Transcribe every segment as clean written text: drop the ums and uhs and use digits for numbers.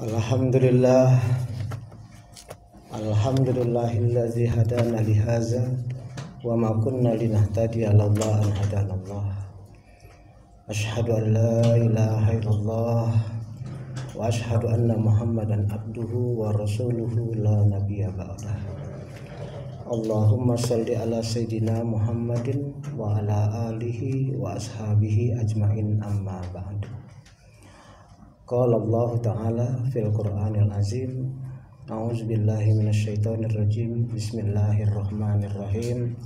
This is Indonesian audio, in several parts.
Alhamdulillah, alhamdulillahillazi hadana lihaza wa ma kunna linahtadiya laula an hadanallah. Asyhadu an la ilaha illallah wa asyhadu anna Muhammadan abduhu wa rasuluhu la nabiyya ba'dah. Allahumma shalli ala sayyidina Muhammadin wa ala alihi wa ashabihi ajmain, amma ba'du. Qala Allah Ta'ala fil Qur'anil Azim, a'udzu billahi minasyaitonir rajim. Bismillahirrahmanirrahim.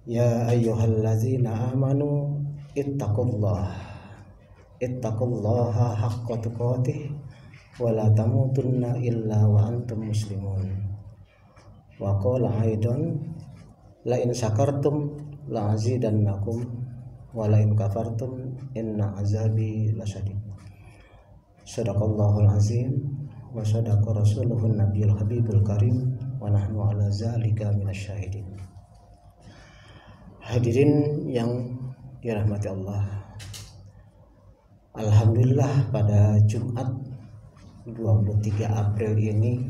Ya ayyuhalladzina amanu ittaqullaha haqqa tuqatih wa la tamutunna illa wa antum muslimun. Wa qala aidan la in syakartum la azidannakum wa la in kafartum inna azabi lasyadid. Sadaqallahul azim wa sadaqa rasuluhun nabiyul habibul karim wa nahnu ala zalika minasyahidin. Hadirin yang dirahmati Allah, alhamdulillah pada Jumat 23 April ini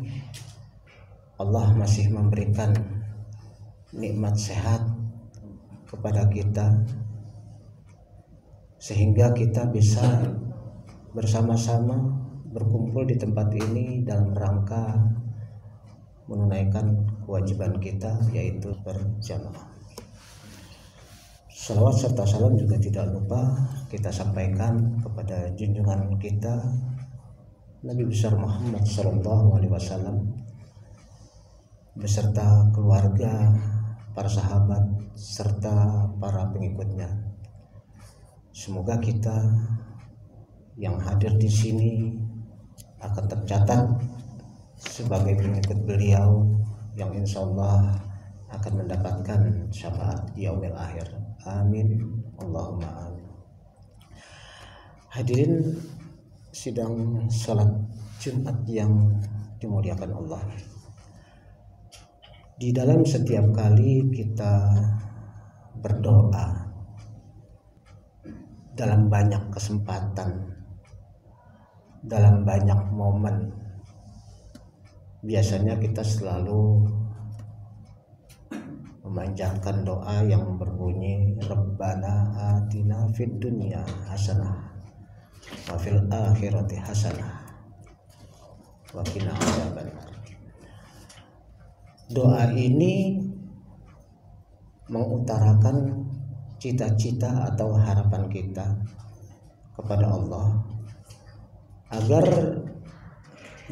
Allah masih memberikan nikmat sehat kepada kita sehingga kita bisa bersama-sama berkumpul di tempat ini dalam rangka menunaikan kewajiban kita, yaitu berjamaah. Salawat serta salam juga tidak lupa kita sampaikan kepada junjungan kita Nabi besar Muhammad SAW beserta keluarga, para sahabat serta para pengikutnya. Semoga kita yang hadir di sini akan tercatat sebagai pengikut beliau yang insya Allah akan mendapatkan syafaat di yaumil akhir. Amin, Allahumma amin. Hadirin sidang salat Jumat yang dimuliakan Allah, di dalam setiap kali kita berdoa dalam banyak kesempatan, dalam banyak momen, biasanya kita selalu memanjatkan doa yang berbunyi Rabbana atina fid dunya hasanah wa fil akhirati hasanah wa qina adzabannar. Doa ini mengutarakan cita-cita atau harapan kita kepada Allah agar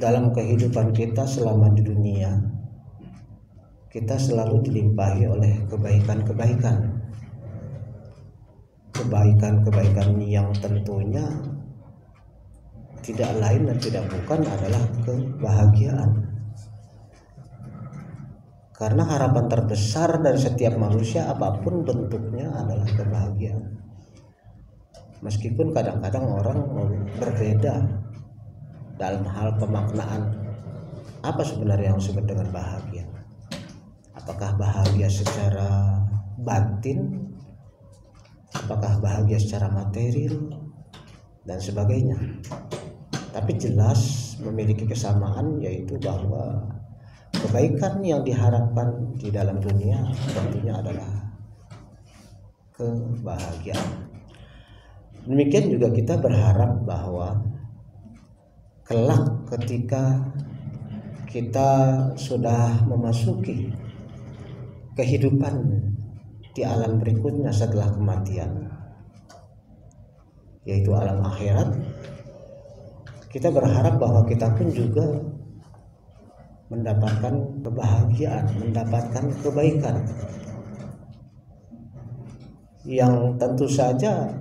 dalam kehidupan kita selama di dunia kita selalu dilimpahi oleh kebaikan-kebaikan yang tentunya tidak lain dan tidak bukan adalah kebahagiaan. Karena harapan terbesar dari setiap manusia apapun bentuknya adalah kebahagiaan. Meskipun kadang-kadang orang berbeda dalam hal pemaknaan apa sebenarnya yang disebut dengan bahagia. Apakah bahagia secara batin, apakah bahagia secara material, dan sebagainya. Tapi jelas memiliki kesamaan, yaitu bahwa kebaikan yang diharapkan di dalam dunia tentunya adalah kebahagiaan. Demikian juga kita berharap bahwa kelak ketika kita sudah memasuki kehidupan di alam berikutnya setelah kematian, yaitu alam akhirat, kita berharap bahwa kita pun juga mendapatkan kebahagiaan, mendapatkan kebaikan yang tentu saja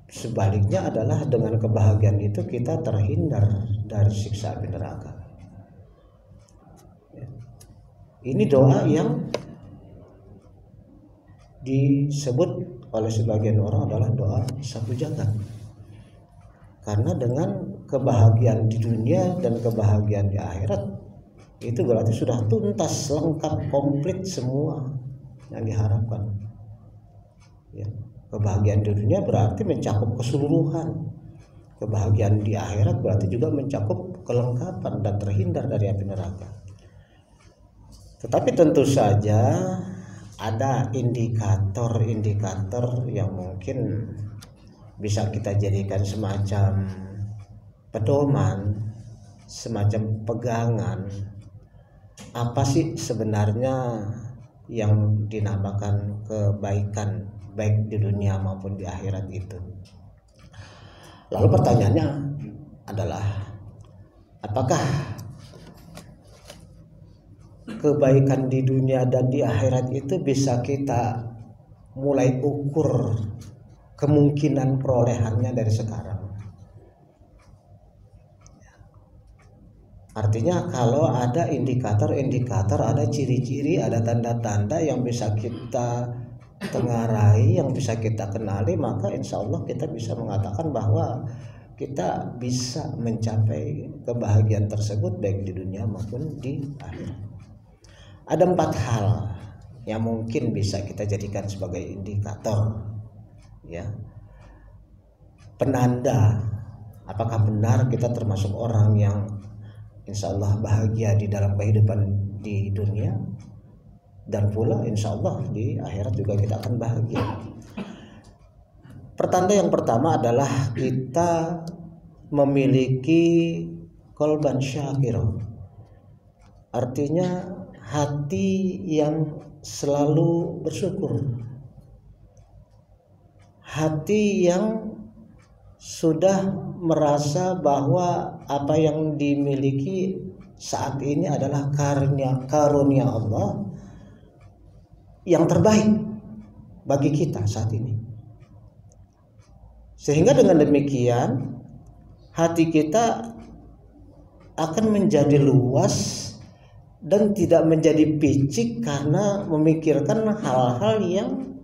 sebaliknya adalah dengan kebahagiaan itu kita terhindar dari siksa api neraka. Ini doa yang disebut oleh sebagian orang adalah doa satu jagat. Karena dengan kebahagiaan di dunia dan kebahagiaan di akhirat itu berarti sudah tuntas, lengkap, komplit semua yang diharapkan. Ya. Kebahagiaan di dunia berarti mencakup keseluruhan Kebahagiaan di akhirat berarti juga mencakup kelengkapan dan terhindar dari api neraka. Tetapi tentu saja ada indikator-indikator yang mungkin bisa kita jadikan semacam pedoman, semacam pegangan. Apa sih sebenarnya yang dinamakan kebaikan baik di dunia maupun di akhirat itu? Lalu pertanyaannya adalah, apakah kebaikan di dunia dan di akhirat itu bisa kita mulai ukur kemungkinan perolehannya dari sekarang? Artinya kalau ada indikator-indikator, ada ciri-ciri, ada tanda-tanda yang bisa kita tengarai, yang bisa kita kenali, maka insya Allah kita bisa mengatakan bahwa kita bisa mencapai kebahagiaan tersebut baik di dunia maupun di akhirat. Ada 4 hal yang mungkin bisa kita jadikan sebagai indikator, ya, penanda apakah benar kita termasuk orang yang insya Allah bahagia di dalam kehidupan di dunia, dan pula insya Allah di akhirat juga kita akan bahagia. Pertanda yang pertama adalah kita memiliki qalban syakir, artinya hati yang selalu bersyukur, hati yang sudah merasa bahwa apa yang dimiliki saat ini adalah karunia Allah yang terbaik bagi kita saat ini. Sehingga dengan demikian hati kita akan menjadi luas dan tidak menjadi picik karena memikirkan hal-hal yang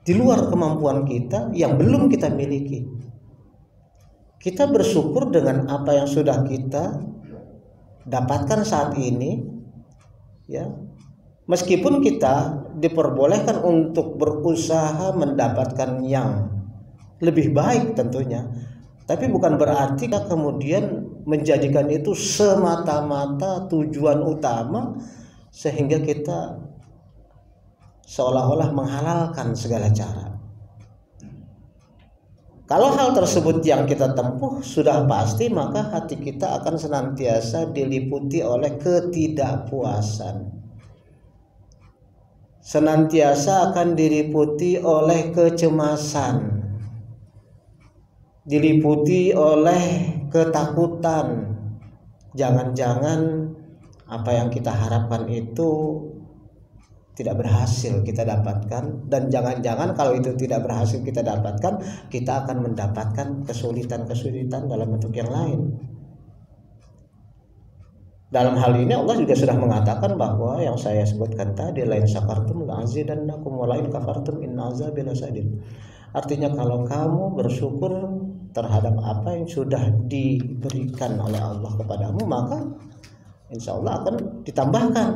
di luar kemampuan kita yang belum kita miliki. Kita bersyukur dengan apa yang sudah kita dapatkan saat ini, ya. Meskipun kita diperbolehkan untuk berusaha mendapatkan yang lebih baik tentunya, tapi bukan berarti kita kemudian menjadikan itu semata-mata tujuan utama sehingga kita seolah-olah menghalalkan segala cara. Kalau hal tersebut yang kita tempuh sudah pasti, maka hati kita akan senantiasa diliputi oleh ketidakpuasan, senantiasa akan diliputi oleh kecemasan, diliputi oleh ketakutan. Jangan-jangan apa yang kita harapkan itu tidak berhasil kita dapatkan, dan jangan-jangan kalau itu tidak berhasil kita dapatkan, kita akan mendapatkan kesulitan-kesulitan dalam bentuk yang lain. Dalam hal ini Allah juga sudah mengatakan bahwa yang saya sebutkan tadi, lain syakartum la'azidannakum wa lain kafartum inna azabi lasadid. Artinya kalau kamu bersyukur terhadap apa yang sudah diberikan oleh Allah kepadamu, maka insya Allah akan ditambahkan.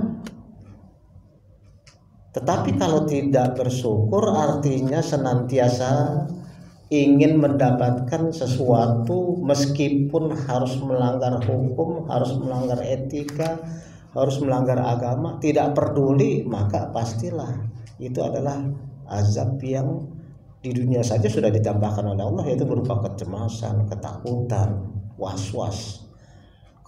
Tetapi kalau tidak bersyukur, artinya senantiasa ingin mendapatkan sesuatu meskipun harus melanggar hukum, harus melanggar etika, harus melanggar agama, tidak peduli, maka pastilah itu adalah azab yang di dunia saja sudah ditambahkan oleh Allah, yaitu berupa kecemasan, ketakutan, was-was,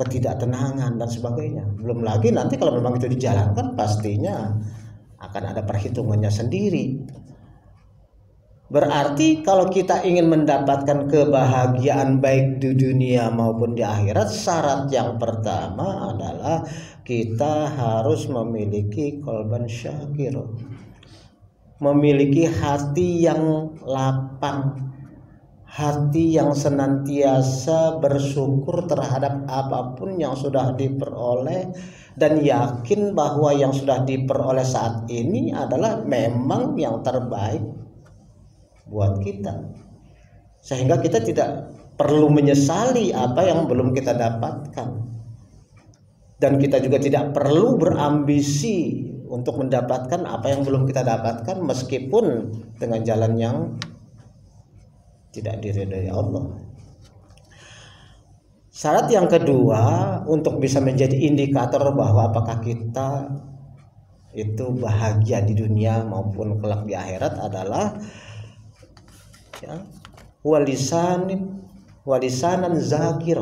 ketidaktenangan dan sebagainya. Belum lagi nanti kalau memang itu dijalankan, pastinya akan ada perhitungannya sendiri. Berarti kalau kita ingin mendapatkan kebahagiaan baik di dunia maupun di akhirat, syarat yang pertama adalah kita harus memiliki qalban syakir, memiliki hati yang lapang, hati yang senantiasa bersyukur terhadap apapun yang sudah diperoleh, dan yakin bahwa yang sudah diperoleh saat ini adalah memang yang terbaik buat kita, sehingga kita tidak perlu menyesali apa yang belum kita dapatkan, dan kita juga tidak perlu berambisi untuk mendapatkan apa yang belum kita dapatkan meskipun dengan jalan yang tidak diridhai Allah. Syarat yang kedua untuk bisa menjadi indikator bahwa apakah kita itu bahagia di dunia maupun kelak di akhirat adalah ya, walisanan zakir.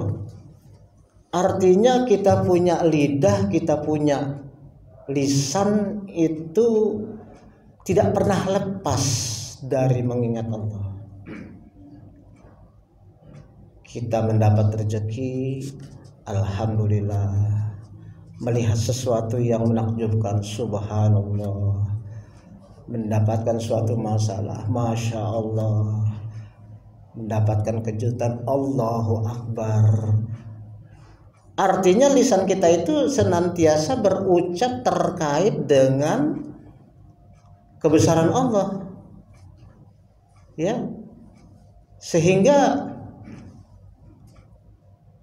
Artinya kita punya lidah, kita punya lisan itu tidak pernah lepas dari mengingat Allah. Kita mendapat rezeki, alhamdulillah. Melihat sesuatu yang menakjubkan, subhanallah. Mendapatkan suatu masalah, masya Allah. Mendapatkan kejutan, Allahu Akbar. Artinya lisan kita itu senantiasa berucap terkait dengan kebesaran Allah, ya, sehingga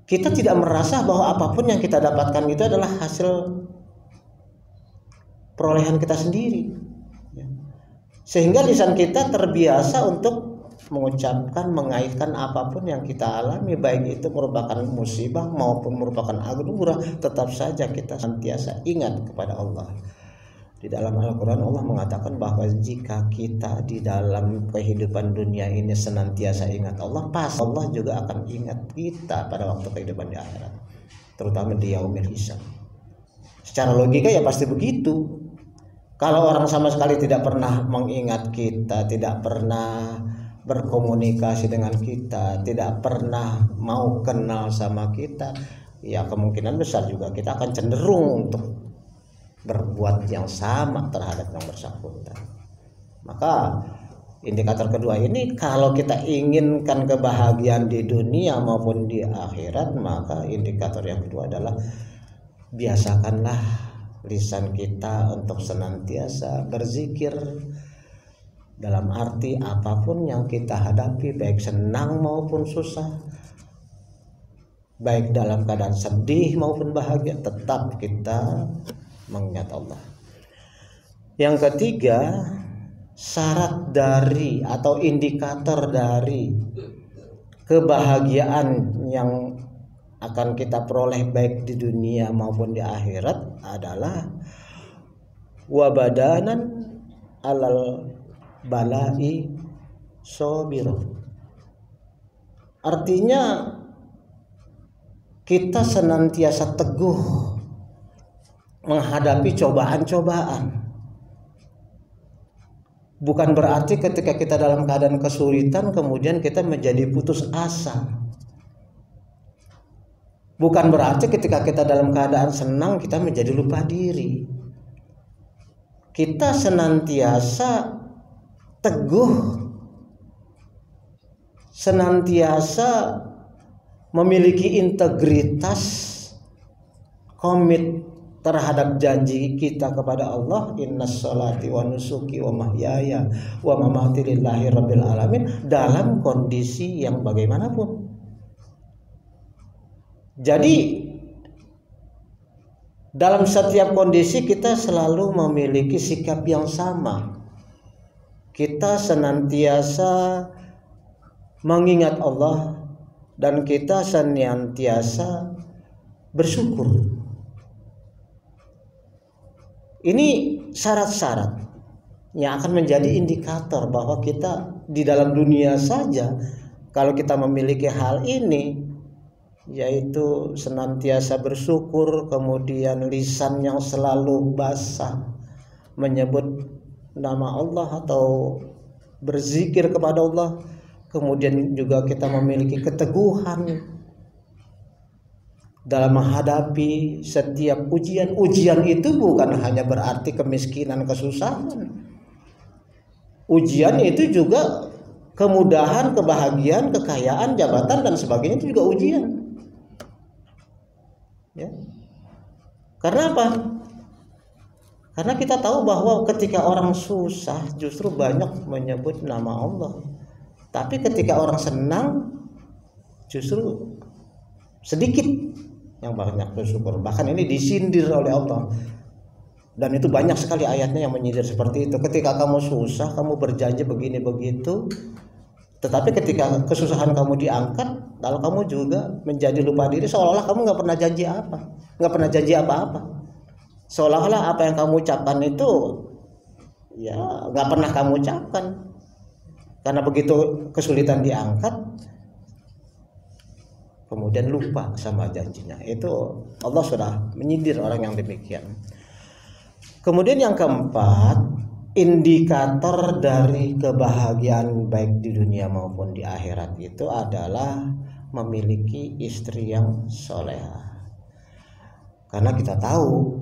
kita tidak merasa bahwa apapun yang kita dapatkan itu adalah hasil perolehan kita sendiri, ya. Sehingga lisan kita terbiasa untuk mengucapkan, mengaitkan apapun yang kita alami, baik itu merupakan musibah maupun merupakan anugerah, tetap saja kita senantiasa ingat kepada Allah. Di dalam Al-Quran Allah mengatakan bahwa jika kita di dalam kehidupan dunia ini senantiasa ingat Allah, pasti Allah juga akan ingat kita pada waktu kehidupan di akhirat, terutama di yaumil hisab. Secara logika ya pasti begitu. Kalau orang sama sekali tidak pernah mengingat kita, tidak pernah berkomunikasi dengan kita, tidak pernah mau kenal sama kita, ya kemungkinan besar juga kita akan cenderung untuk berbuat yang sama terhadap yang bersangkutan. Maka indikator kedua ini, kalau kita inginkan kebahagiaan di dunia maupun di akhirat, maka indikator yang kedua adalah biasakanlah lisan kita untuk senantiasa berzikir, dalam arti apapun yang kita hadapi, baik senang maupun susah, baik dalam keadaan sedih maupun bahagia, tetap kita mengingat Allah. Yang ketiga, syarat dari atau indikator dari kebahagiaan yang akan kita peroleh baik di dunia maupun di akhirat adalah wabadanan alal balai sobiro. Artinya kita senantiasa teguh menghadapi cobaan-cobaan. Bukan berarti ketika kita dalam keadaan kesulitan kemudian kita menjadi putus asa. Bukan berarti ketika kita dalam keadaan senang kita menjadi lupa diri. Kita senantiasa teguh, senantiasa memiliki integritas, komit terhadap janji kita kepada Allah, innas sholati wa nusuki wa mahyaya wa mamati lillahi rabbil alamin, dalam kondisi yang bagaimanapun. Jadi dalam setiap kondisi kita selalu memiliki sikap yang sama. Kita senantiasa mengingat Allah dan kita senantiasa bersyukur. Ini syarat-syarat yang akan menjadi indikator bahwa kita di dalam dunia saja, kalau kita memiliki hal ini, yaitu senantiasa bersyukur, kemudian lisan yang selalu basah menyebut nama Allah atau berzikir kepada Allah, kemudian juga kita memiliki keteguhan dalam menghadapi setiap ujian. Ujian itu bukan hanya berarti kemiskinan, kesusahan. Ujian itu juga kemudahan, kebahagiaan, kekayaan, jabatan dan sebagainya, itu juga ujian. Ya. Karena apa? Karena kita tahu bahwa ketika orang susah justru banyak menyebut nama Allah. Tapi ketika orang senang justru sedikit yang banyak bersyukur. Bahkan ini disindir oleh Allah. Dan itu banyak sekali ayatnya yang menyindir seperti itu. Ketika kamu susah, kamu berjanji begini begitu, tetapi ketika kesusahan kamu diangkat, Lalu kamu juga menjadi lupa diri, seolah-olah kamu nggak pernah janji apa-apa. Seolah-olah apa yang kamu ucapkan itu ya nggak pernah kamu ucapkan. Karena begitu kesulitan diangkat, kemudian lupa sama janjinya. Itu Allah sudah menyindir orang yang demikian. Kemudian yang keempat, indikator dari kebahagiaan baik di dunia maupun di akhirat itu adalah memiliki istri yang soleha. Karena kita tahu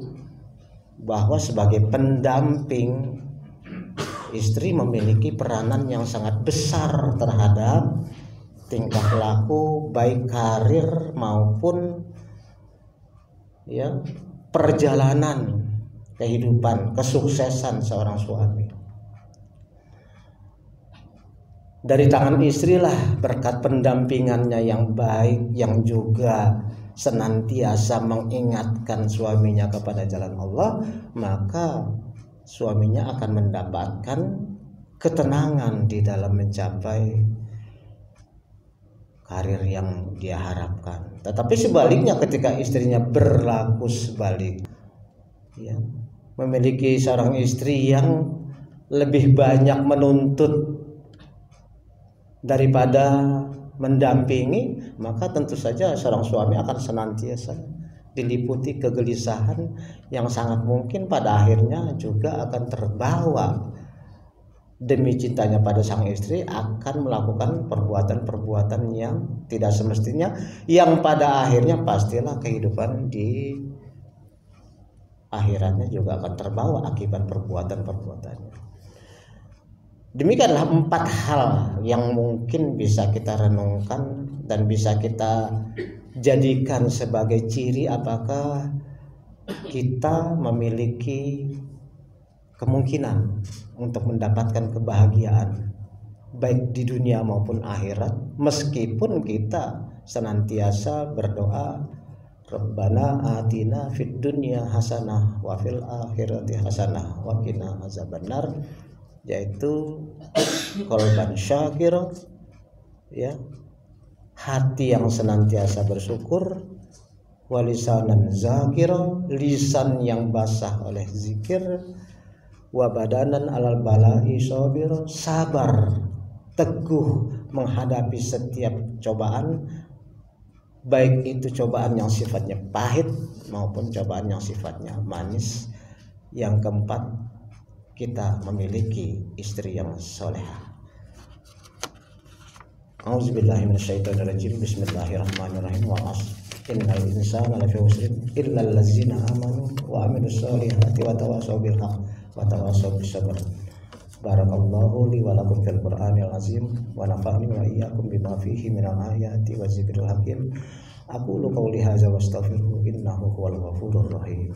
bahwa sebagai pendamping, istri memiliki peranan yang sangat besar terhadap tingkah laku baik karir maupun ya perjalanan kehidupan, kesuksesan seorang suami. Dari tangan istrilah berkat pendampingannya yang baik, yang juga senantiasa mengingatkan suaminya kepada jalan Allah, maka suaminya akan mendapatkan ketenangan di dalam mencapai karir yang dia harapkan. Tetapi sebaliknya, ketika istrinya berlaku sebalik, ya, memiliki seorang istri yang lebih banyak menuntut daripada mendampingi, maka tentu saja seorang suami akan senantiasa diliputi kegelisahan yang sangat mungkin pada akhirnya juga akan terbawa demi cintanya pada sang istri akan melakukan perbuatan-perbuatan yang tidak semestinya, yang pada akhirnya pastilah kehidupan di akhiratnya juga akan terbawa akibat perbuatan-perbuatannya. Demikianlah 4 hal yang mungkin bisa kita renungkan dan bisa kita jadikan sebagai ciri apakah kita memiliki kemungkinan untuk mendapatkan kebahagiaan baik di dunia maupun akhirat, meskipun kita senantiasa berdoa, Rabbana atina fid dunya hasanah wa fil akhirati hasanah wa qina azabannar, yaitu qalban syakir, ya, hati yang senantiasa bersyukur, walisanan zakir, lisan yang basah oleh zikir, wa badanan alal balai sabir, sabar teguh menghadapi setiap cobaan, baik itu cobaan yang sifatnya pahit maupun cobaan yang sifatnya manis. Yang keempat, kita memiliki istri yang soleha. A'udzubillahi minasyaitonirrajim. Bismillahirrahmanirrahim. Wa innal insana lafi khusrin illa allazina amanu wa amilus solihati wa tawassaw bil haqq wa tawassaw bis sabr. Barakallahu li wa lakum fil Qur'anil azim wa nafa'ani wa iyyakum bima fihi minal ayati wa dzikril hakim. Aqulu qawli hadza wa astaghfiruhu innahu huwal ghafurur rahim.